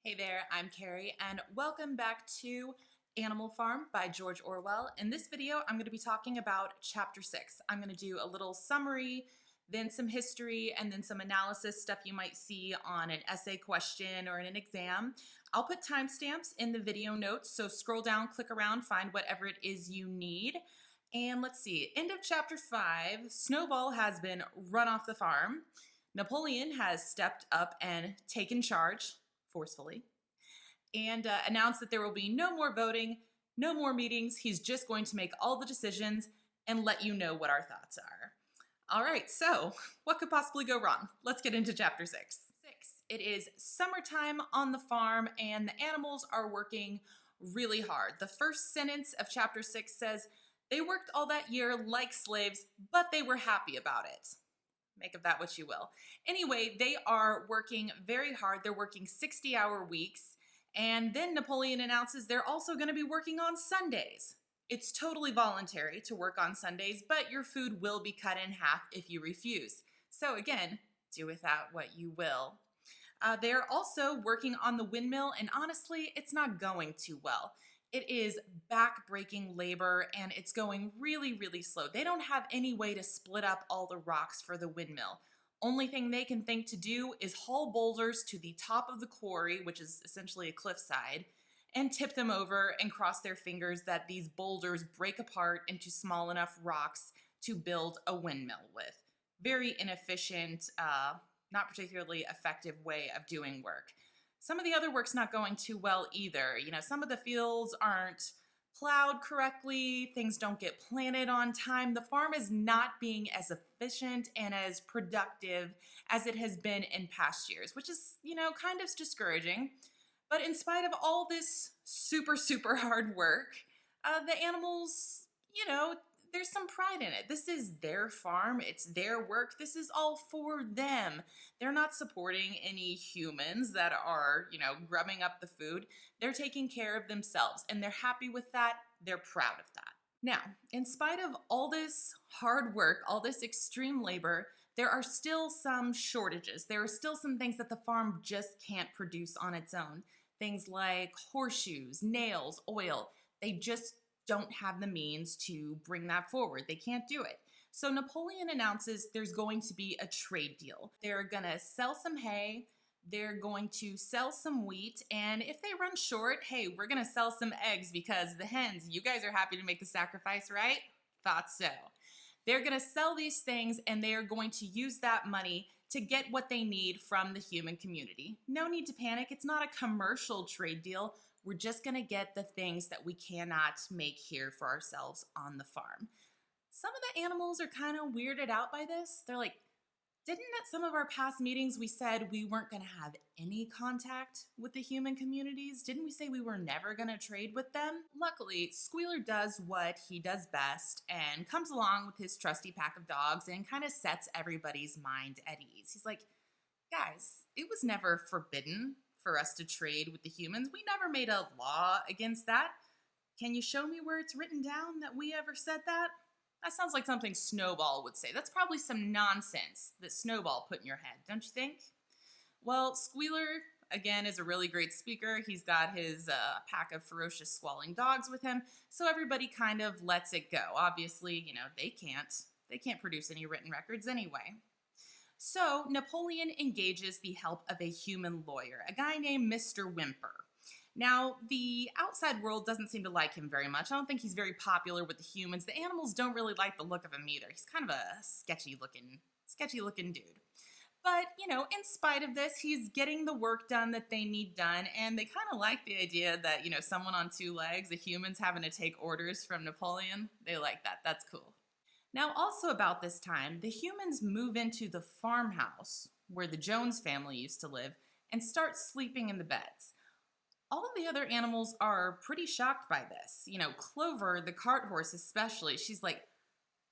Hey there, I'm Carrie, and welcome back to Animal Farm by George Orwell. In this video, I'm going to be talking about Chapter 6. I'm going to do a little summary, then some history, and then some analysis stuff you might see on an essay question or in an exam. I'll put timestamps in the video notes, so scroll down, click around, find whatever it is you need. And let's see, end of Chapter 5, Snowball has been run off the farm. Napoleon has stepped up and taken charge forcefully, and announced that there will be no more voting, no more meetings. He's just going to make all the decisions and let you know what our thoughts are. All right, so what could possibly go wrong? Let's get into Chapter 6. It is summertime on the farm, and the animals are working really hard. The first sentence of Chapter 6 says, "They worked all that year like slaves, but they were happy about it." Make of that what you will. Anyway, they are working very hard. They're working 60-hour weeks. And then Napoleon announces they're also going to be working on Sundays. It's totally voluntary to work on Sundays, but your food will be cut in half if you refuse. So again, do with that what you will. They're also working on the windmill, and honestly, it's not going too well. It is back-breaking labor, and it's going really, really slow. They don't have any way to split up all the rocks for the windmill. Only thing they can think to do is haul boulders to the top of the quarry, which is essentially a cliffside, and tip them over and cross their fingers that these boulders break apart into small enough rocks to build a windmill with. Very inefficient, not particularly effective way of doing work. Some of the other work's not going too well either. You know, some of the fields aren't plowed correctly, things don't get planted on time. The farm is not being as efficient and as productive as it has been in past years, which is, kind of discouraging. But in spite of all this super, super hard work, the animals, there's some pride in it. This is their farm, it's their work, this is all for them. They're not supporting any humans that are, grubbing up the food. They're taking care of themselves, and they're happy with that. They're proud of that. Now, in spite of all this hard work, all this extreme labor, there are still some shortages. There are still some things that the farm just can't produce on its own. Things like horseshoes, nails, oil. They just don't have the means to bring that forward. They can't do it. So Napoleon announces there's going to be a trade deal. They're gonna sell some hay, they're going to sell some wheat, and if they run short, hey, we're gonna sell some eggs because the hens, you guys are happy to make the sacrifice, right? Thought so. They're gonna sell these things, and they are going to use that money to get what they need from the human community. No need to panic. It's not a commercial trade deal. We're just gonna get the things that we cannot make here for ourselves on the farm. Some of the animals are kind of weirded out by this. They're like, didn't at some of our past meetings we said we weren't gonna have any contact with the human communities? Didn't we say we were never gonna trade with them? Luckily, Squealer does what he does best and comes along with his trusty pack of dogs and kind of sets everybody's mind at ease. He's like, guys, it was never forbidden for us to trade with the humans. We never made a law against that. Can you show me where it's written down that we ever said that? That sounds like something Snowball would say. That's probably some nonsense that Snowball put in your head, don't you think? Well, Squealer, again, is a really great speaker. He's got his pack of ferocious squalling dogs with him, so everybody kind of lets it go. Obviously, they can't produce any written records anyway. So Napoleon engages the help of a human lawyer, a guy named Mr. Whymper. Now, the outside world doesn't seem to like him very much. I don't think he's very popular with the humans. The animals don't really like the look of him either. He's kind of a sketchy looking dude. But, in spite of this, he's getting the work done that they need done, and they kind of like the idea that, someone on two legs, the humans having to take orders from Napoleon. They like that. That's cool. Now, also about this time, the humans move into the farmhouse where the Jones family used to live and start sleeping in the beds. All of the other animals are pretty shocked by this. Clover, the cart horse especially, she's like,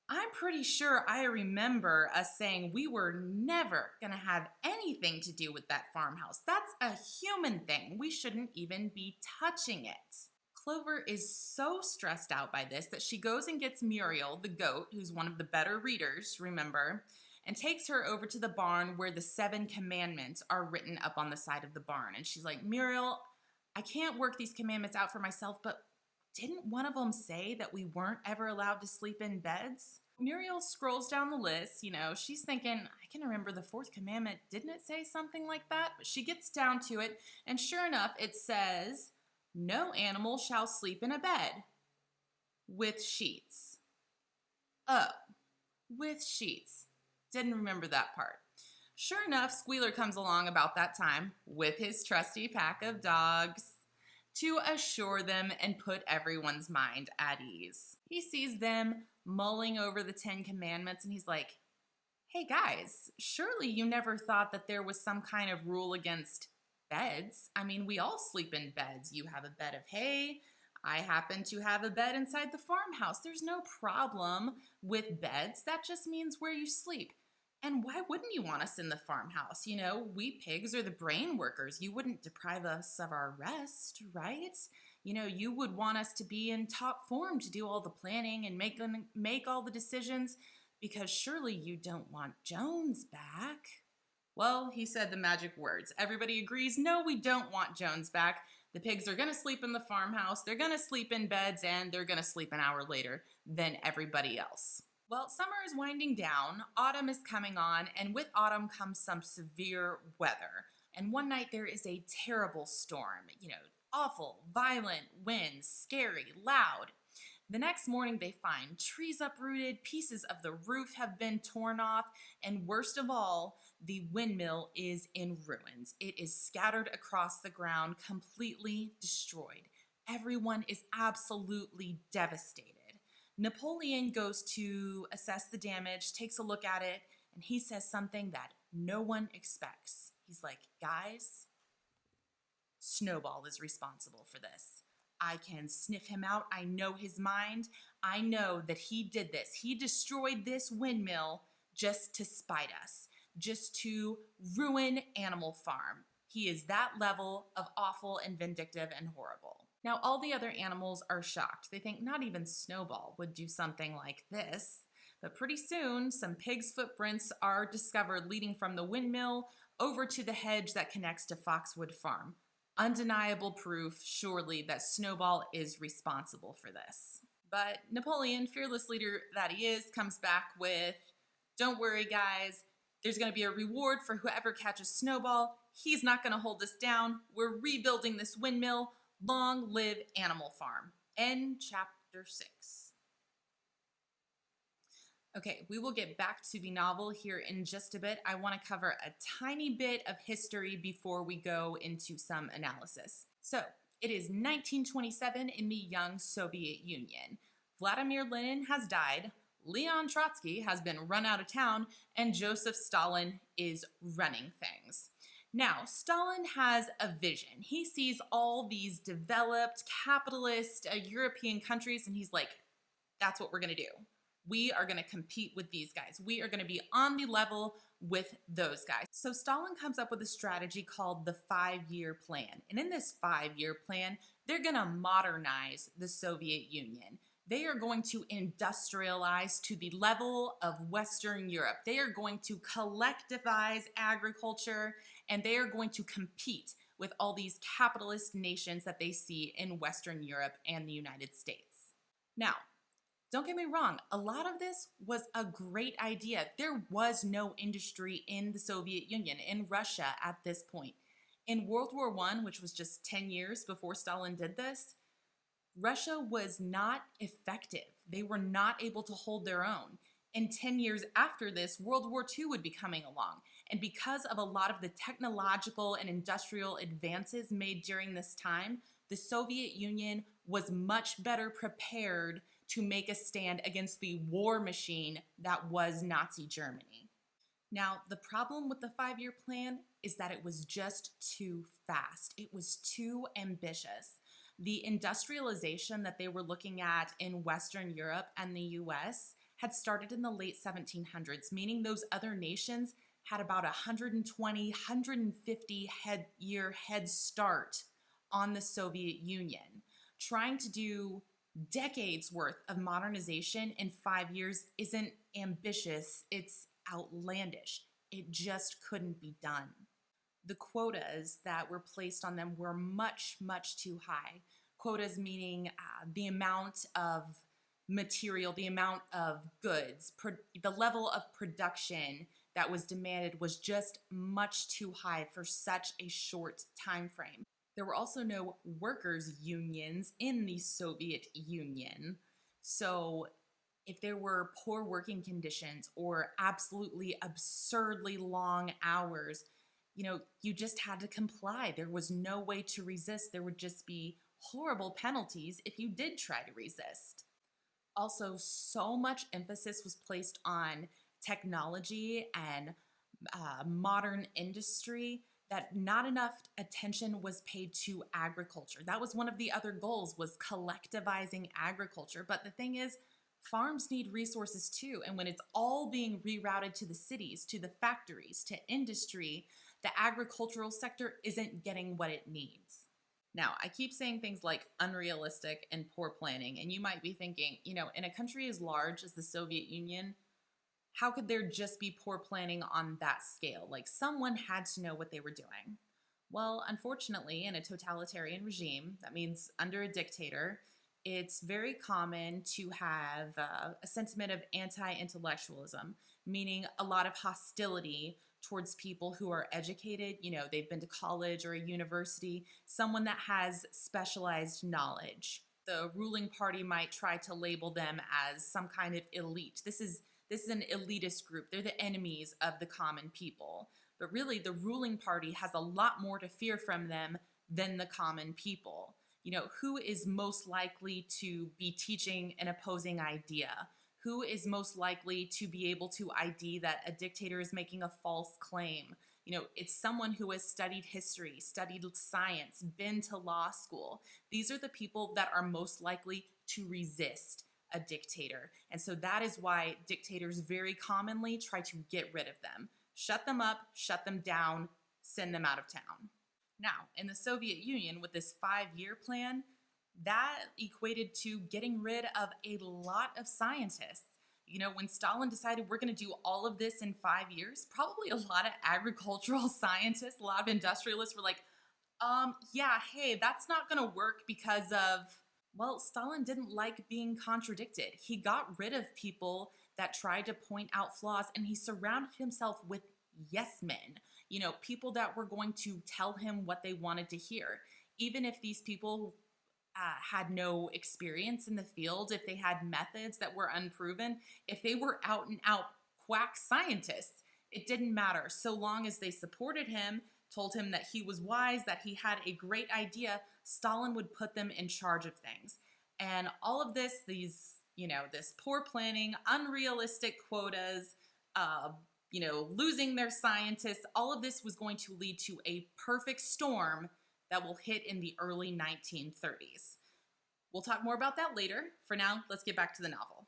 I'm pretty sure I remember us saying we were never gonna have anything to do with that farmhouse. That's a human thing. We shouldn't even be touching it. Clover is so stressed out by this that she goes and gets Muriel, the goat, who's one of the better readers, remember, and takes her over to the barn where the 7 commandments are written up on the side of the barn. And she's like, Muriel, I can't work these commandments out for myself, but didn't one of them say that we weren't ever allowed to sleep in beds? Muriel scrolls down the list. She's thinking, I can remember the 4th commandment. Didn't it say something like that? But she gets down to it, and sure enough, it says, no animal shall sleep in a bed with sheets. Oh, with sheets. Didn't remember that part. Sure enough, Squealer comes along about that time with his trusty pack of dogs to assure them and put everyone's mind at ease. He sees them mulling over the 10 commandments and he's like, hey guys, surely you never thought that there was some kind of rule against beds. I mean, we all sleep in beds. You have a bed of hay. I happen to have a bed inside the farmhouse. There's no problem with beds. That just means where you sleep. And why wouldn't you want us in the farmhouse? We pigs are the brain workers. You wouldn't deprive us of our rest, right? You would want us to be in top form to do all the planning and make all the decisions, because surely you don't want Jones back. Well, he said the magic words. Everybody agrees, no, we don't want Jones back. The pigs are going to sleep in the farmhouse, they're going to sleep in beds, and they're going to sleep an hour later than everybody else. Well, summer is winding down, autumn is coming on, and with autumn comes some severe weather. And one night there is a terrible storm, awful, violent winds, scary, loud. The next morning they find trees uprooted, pieces of the roof have been torn off, and worst of all, the windmill is in ruins. It is scattered across the ground, completely destroyed. Everyone is absolutely devastated. Napoleon goes to assess the damage, takes a look at it, and he says something that no one expects. He's like, guys, Snowball is responsible for this. I can sniff him out. I know his mind. I know that he did this. He destroyed this windmill just to spite us, just to ruin Animal Farm. He is that level of awful and vindictive and horrible. Now, all the other animals are shocked. They think not even Snowball would do something like this. But pretty soon, some pigs' footprints are discovered leading from the windmill over to the hedge that connects to Foxwood Farm. Undeniable proof, surely, that Snowball is responsible for this. But Napoleon, fearless leader that he is, comes back with, don't worry, guys. There's going to be a reward for whoever catches Snowball. He's not going to hold us down. We're rebuilding this windmill. Long live Animal Farm. End chapter 6. Okay, we will get back to the novel here in just a bit. I want to cover a tiny bit of history before we go into some analysis. So, it is 1927 in the young Soviet Union. Vladimir Lenin has died, Leon Trotsky has been run out of town, and Joseph Stalin is running things. Now, Stalin has a vision. He sees all these developed, capitalist European countries, and he's like, that's what we're going to do. We are going to compete with these guys. We are going to be on the level with those guys. So Stalin comes up with a strategy called the 5-year plan. And in this 5-year plan, they're going to modernize the Soviet Union. They are going to industrialize to the level of Western Europe. They are going to collectivize agriculture, and they are going to compete with all these capitalist nations that they see in Western Europe and the United States. Now, don't get me wrong, a lot of this was a great idea. There was no industry in the Soviet Union, in Russia at this point. In World War I, which was just 10 years before Stalin did this, Russia was not effective. They were not able to hold their own. And 10 years after this, World War II would be coming along. And because of a lot of the technological and industrial advances made during this time, the Soviet Union was much better prepared to make a stand against the war machine that was Nazi Germany. Now, the problem with the 5-year plan is that it was just too fast. It was too ambitious. The industrialization that they were looking at in Western Europe and the US had started in the late 1700s, meaning those other nations had about 120, 150-year head start on the Soviet Union. Trying to do decades worth of modernization in 5 years isn't ambitious, it's outlandish. It just couldn't be done. The quotas that were placed on them were much, much too high. Quotas meaning the amount of material, the amount of goods, the level of production that was demanded was just much too high for such a short time frame. There were also no workers' unions in the Soviet Union. So if there were poor working conditions or absolutely absurdly long hours, you just had to comply. There was no way to resist. There would just be horrible penalties if you did try to resist. Also, so much emphasis was placed on technology and modern industry that not enough attention was paid to agriculture. That was one of the other goals, was collectivizing agriculture. But the thing is, farms need resources too. And when it's all being rerouted to the cities, to the factories, to industry, the agricultural sector isn't getting what it needs. Now, I keep saying things like unrealistic and poor planning, and you might be thinking, in a country as large as the Soviet Union, how could there just be poor planning on that scale? Like, someone had to know what they were doing. Well, unfortunately, in a totalitarian regime, that means under a dictator, it's very common to have a sentiment of anti-intellectualism, meaning a lot of hostility towards people who are educated, they've been to college or a university, someone that has specialized knowledge. The ruling party might try to label them as some kind of elite. This is an elitist group. They're the enemies of the common people. But really, the ruling party has a lot more to fear from them than the common people. Who is most likely to be teaching an opposing idea? Who is most likely to be able to ID that a dictator is making a false claim? It's someone who has studied history, studied science, been to law school. These are the people that are most likely to resist a dictator. And so that is why dictators very commonly try to get rid of them. Shut them up, shut them down, send them out of town. Now, in the Soviet Union, with this 5-year plan, that equated to getting rid of a lot of scientists. When Stalin decided we're going to do all of this in 5 years, probably a lot of agricultural scientists, a lot of industrialists were like, yeah, hey, that's not going to work because of, well, Stalin didn't like being contradicted. He got rid of people that tried to point out flaws, and he surrounded himself with yes men, people that were going to tell him what they wanted to hear. Even if these people had no experience in the field, if they had methods that were unproven, if they were out and out quack scientists, it didn't matter. So long as they supported him, told him that he was wise, that he had a great idea, Stalin would put them in charge of things. And all of this, this poor planning, unrealistic quotas, losing their scientists, all of this was going to lead to a perfect storm that will hit in the early 1930s. We'll talk more about that later. For now, let's get back to the novel.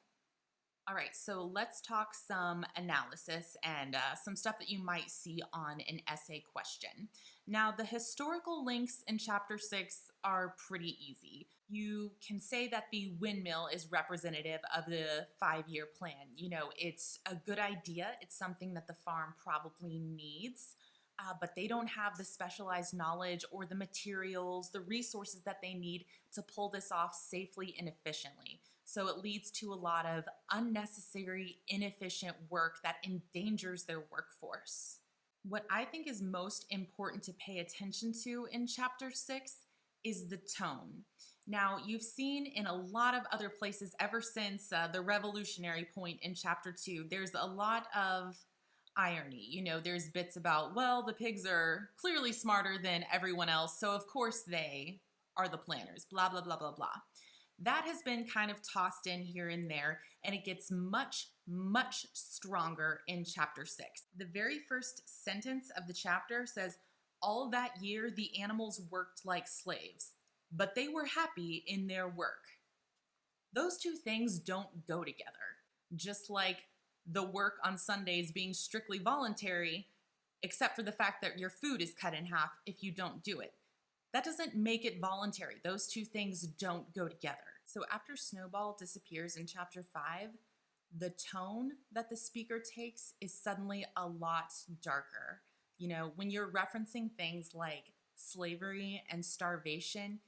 All right, so let's talk some analysis and some stuff that you might see on an essay question. Now, the historical links in Chapter 6 are pretty easy. You can say that the windmill is representative of the 5-year plan. It's a good idea. It's something that the farm probably needs. But they don't have the specialized knowledge or the materials, the resources that they need to pull this off safely and efficiently. So it leads to a lot of unnecessary, inefficient work that endangers their workforce. What I think is most important to pay attention to in Chapter 6 is the tone. Now, you've seen in a lot of other places ever since the revolutionary point in Chapter 2, there's a lot of irony. There's bits about, well, the pigs are clearly smarter than everyone else, so of course they are the planners, blah, blah, blah, blah, blah. That has been kind of tossed in here and there, and it gets much, much stronger in Chapter 6. The very first sentence of the chapter says, all that year the animals worked like slaves, but they were happy in their work. Those two things don't go together. Just like the work on Sundays being strictly voluntary, except for the fact that your food is cut in half if you don't do it. That doesn't make it voluntary. Those two things don't go together. So after Snowball disappears in Chapter 5, the tone that the speaker takes is suddenly a lot darker. You know, when you're referencing things like slavery and starvation,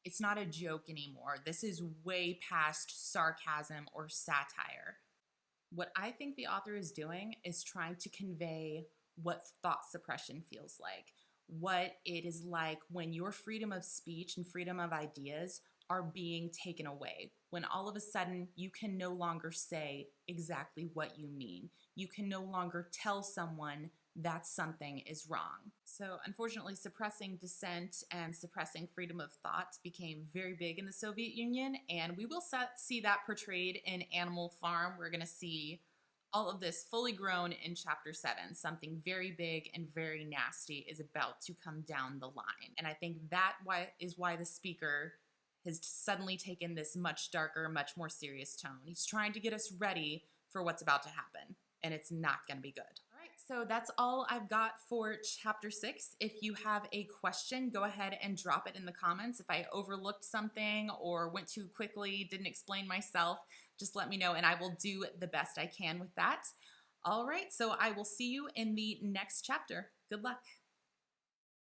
it's not a joke anymore. This is way past sarcasm or satire. What I think the author is doing is trying to convey what thought suppression feels like, what it is like when your freedom of speech and freedom of ideas are being taken away, when all of a sudden you can no longer say exactly what you mean. You can no longer tell someone that something is wrong. So unfortunately, suppressing dissent and suppressing freedom of thought became very big in the Soviet Union, and we will see that portrayed in Animal Farm. We're going to see all of this fully grown in chapter 7. Something very big and very nasty is about to come down the line. And I think that is why the speaker has suddenly taken this much darker, much more serious tone. He's trying to get us ready for what's about to happen, and it's not going to be good. All right, so that's all I've got for chapter 6. If you have a question, go ahead and drop it in the comments. If I overlooked something or went too quickly, didn't explain myself, just let me know and I will do the best I can with that. All right, so I will see you in the next chapter. Good luck.